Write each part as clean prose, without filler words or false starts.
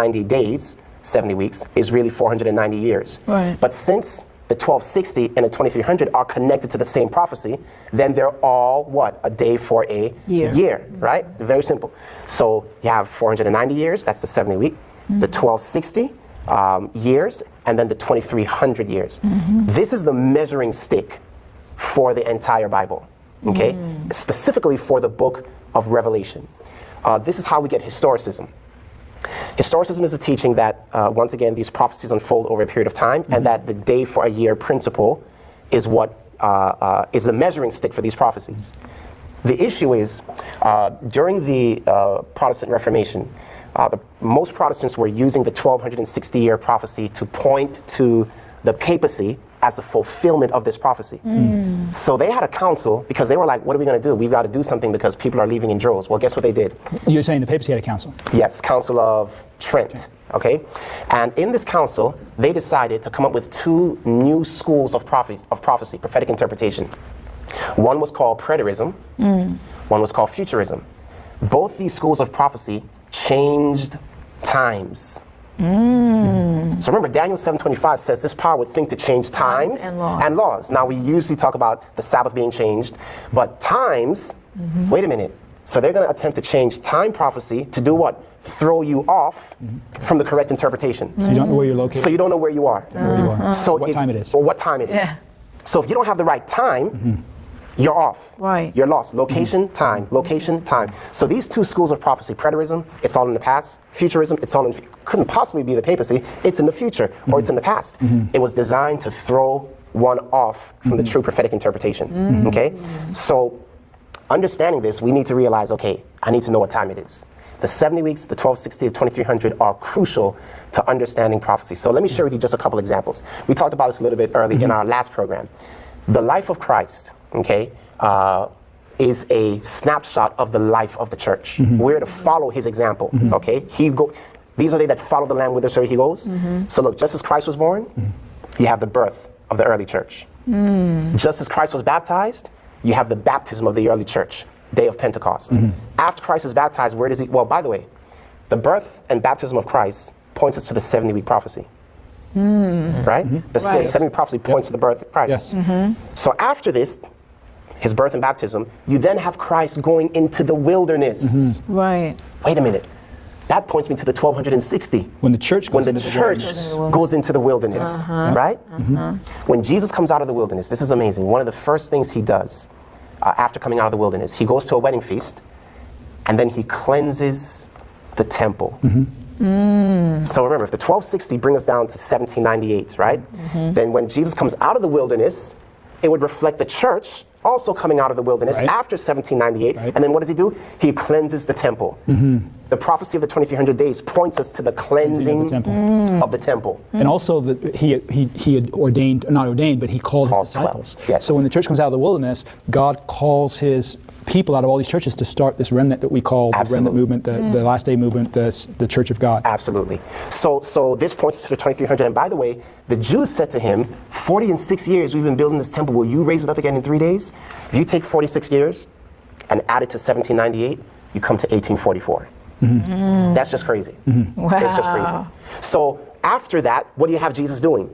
90 days, 70 weeks, is really 490 years. Right. But since the 1260 and the 2300 are connected to the same prophecy, then they're all what? A day for a year, right? Very simple. So you have 490 years, that's the 70 week, the 1260 years, and then the 2300 years. This is the measuring stick for the entire Bible, okay? Specifically for the book of Revelation. This is how we get historicism. Historicism is a teaching that, once again, these prophecies unfold over a period of time, and that the day for a year principle is what is the measuring stick for these prophecies. The issue is, during the Protestant Reformation, most Protestants were using the 1260-year prophecy to point to the papacy as the fulfillment of this prophecy. So they had a council because they were like, what are we going to do? We've got to do something because people are leaving in droves. Well, guess what they did? You're saying the papacy had a council? Yes, Council of Trent, okay? And in this council, they decided to come up with two new schools of prophecy, prophetic interpretation. One was called preterism, one was called futurism. Both these schools of prophecy changed times. So remember, Daniel 7:25 says this power would think to change times and laws. Now, we usually talk about the Sabbath being changed, but times, wait a minute. So they're going to attempt to change time prophecy to do what? Throw you off from the correct interpretation. So you don't know where you're located? So you don't know where you are. Where you are. So what time it is. Or what time it is. So if you don't have the right time, you're off. Right. You're lost. Location, time. Location, time. So these two schools of prophecy, preterism, it's all in the past. Futurism, it's all in, couldn't possibly be the papacy. It's in the future, or it's in the past. It was designed to throw one off from the true prophetic interpretation. Okay? So understanding this, we need to realize, okay, I need to know what time it is. The 70 weeks, the 1260, the 2300 are crucial to understanding prophecy. So let me share with you just a couple examples. We talked about this a little bit early in our last program. The life of Christ, okay, is a snapshot of the life of the church. We're to follow his example, okay? These are they that follow the Lamb whithersoever he goes. So look, just as Christ was born, you have the birth of the early church. Just as Christ was baptized, you have the baptism of the early church, day of Pentecost. After Christ is baptized, where does he, well, by the way, the birth and baptism of Christ points us to the 70-week prophecy. Right? The 70-week prophecy points to the birth of Christ. So after this, his birth and baptism, you then have Christ going into the wilderness. Right. Wait a minute. That points me to the 1260. When the church goes goes into the wilderness, right? When Jesus comes out of the wilderness, this is amazing. One of the first things he does after coming out of the wilderness, he goes to a wedding feast, and then he cleanses the temple. So remember, if the 1260 brings us down to 1798, right? Then when Jesus comes out of the wilderness, it would reflect the church also coming out of the wilderness after 1798. And then what does he do? He cleanses the temple. The prophecy of the 2300 days points us to the cleansing of the temple. And also that he had ordained, not ordained, but he called his disciples. 12. Yes. So when the church comes out of the wilderness, God calls his people out of all these churches to start this remnant that we call the remnant movement, the last day movement, the Church of God. Absolutely. So this points us to the 2300. And by the way, the Jews said to him, 40 and 6 years we've been building this temple. Will you raise it up again in 3 days? If you take 46 years and add it to 1798, you come to 1844. That's just crazy. Wow. It's just crazy. So after that, what do you have Jesus doing?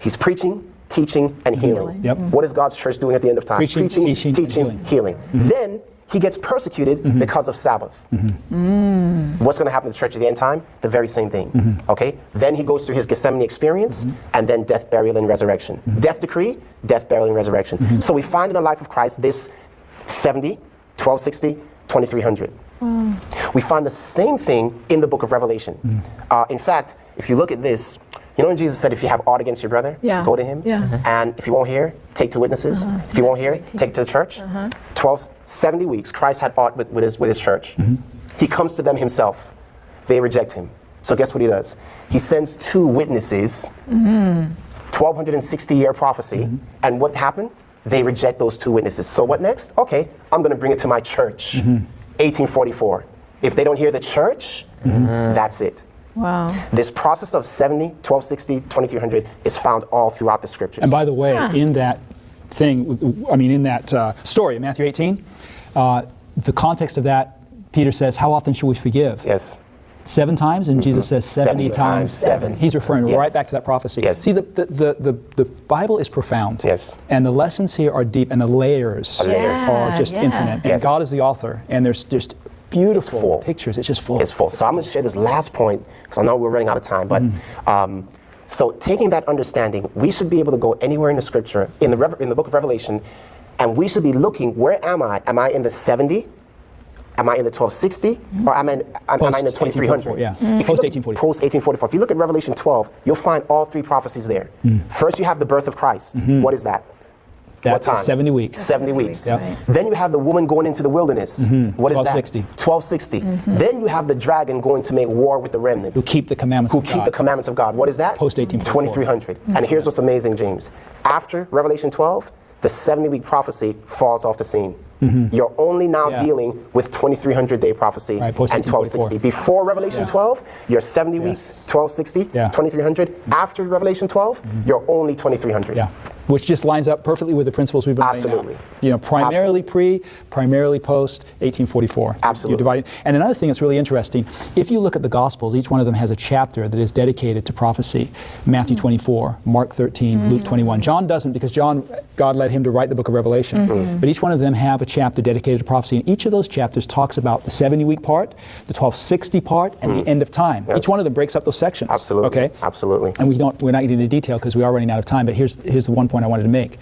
He's preaching, teaching, and healing. What is God's church doing at the end of time? Preaching, teaching, healing. Then he gets persecuted because of Sabbath. What's going to happen to the church at the end time? The very same thing. Okay? Then he goes through his Gethsemane experience, and then death, burial, and resurrection. Death decree, death, burial, and resurrection. So we find in the life of Christ this 70, 1260, 2300. We find the same thing in the book of Revelation. In fact, if you look at this, you know when Jesus said, if you have aught against your brother, go to him. And if you won't hear, take 2 witnesses. If you won't hear, take to the church. 70 weeks, Christ had aught with his church. He comes to them himself. They reject him. So guess what he does? He sends 2 witnesses, 1260-year prophecy. And what happened? They reject those 2 witnesses. So what next? Okay, I'm going to bring it to my church. 1844. If they don't hear the church, that's it. Wow. This process of 70, 1260, 2300 is found all throughout the scriptures. And by the way, in that thing, I mean, in that story in Matthew 18, the context of that, Peter says, how often should we forgive? Yes. 7 times, and Jesus says 70 times 7. He's referring right back to that prophecy. Yes. See, the Bible is profound. Yes. And the lessons here are deep, and the layers are just infinite. And God is the author, and there's just beautiful pictures. It's just full. It's full. So I'm going to share this last point, because I know we're running out of time, but so taking that understanding, we should be able to go anywhere in the scripture, in the book of Revelation, and we should be looking, where am I? Am I in the 70? Am I in the 1260? Or am I in the 2300? Yeah. Post 1844. Post 1844. If you look at Revelation 12, you'll find all 3 prophecies there. First, you have the birth of Christ. What is that? What time? 70 weeks. 70 weeks. Right. Then you have the woman going into the wilderness. What is 1260. that? 1260. Then you have the dragon going to make war with the remnant. Who keep the commandments of God. Who keep the commandments of God. What is that? Post 1844. 2300. And here's what's amazing, James. After Revelation 12, the 70-week prophecy falls off the scene. You're only now dealing with 2300-day prophecy and 1260. Before Revelation 12, you're 70 weeks, 1260, 2300. After Revelation 12, you're only 2300. Yeah. Which just lines up perfectly with the principles we've been laying out. Absolutely. You know, primarily pre, primarily post 1844. Absolutely. You're dividing. And another thing that's really interesting, if you look at the Gospels, each one of them has a chapter that is dedicated to prophecy. Matthew 24, Mark 13, Luke 21. John doesn't, because God led him to write the book of Revelation. But each one of them have a chapter dedicated to prophecy, and each of those chapters talks about the 70-week part, the 1260 part, and the end of time. Each one of them breaks up those sections. Absolutely. Okay? Absolutely. And we're not getting into detail because we are running out of time, but here's the one point I wanted to make.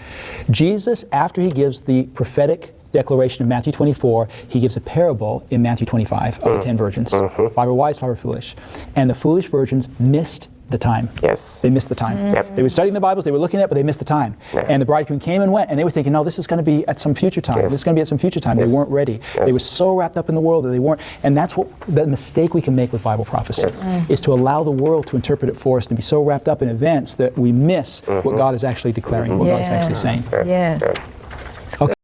Jesus, after he gives the prophetic declaration in Matthew 24, he gives a parable in Matthew 25 of the 10 virgins. 5 are wise, 5 are foolish. And the foolish virgins missed the time. Yes. They missed the time. They were studying the Bibles, they were looking at it, but they missed the time. And the bridegroom came and went, and they were thinking, no, this is going to be at some future time. This is going to be at some future time. They weren't ready. They were so wrapped up in the world that they weren't. And that's what the mistake we can make with Bible prophecy, is to allow the world to interpret it for us, and be so wrapped up in events that we miss what God is actually declaring, what God is actually saying. Yes. Okay.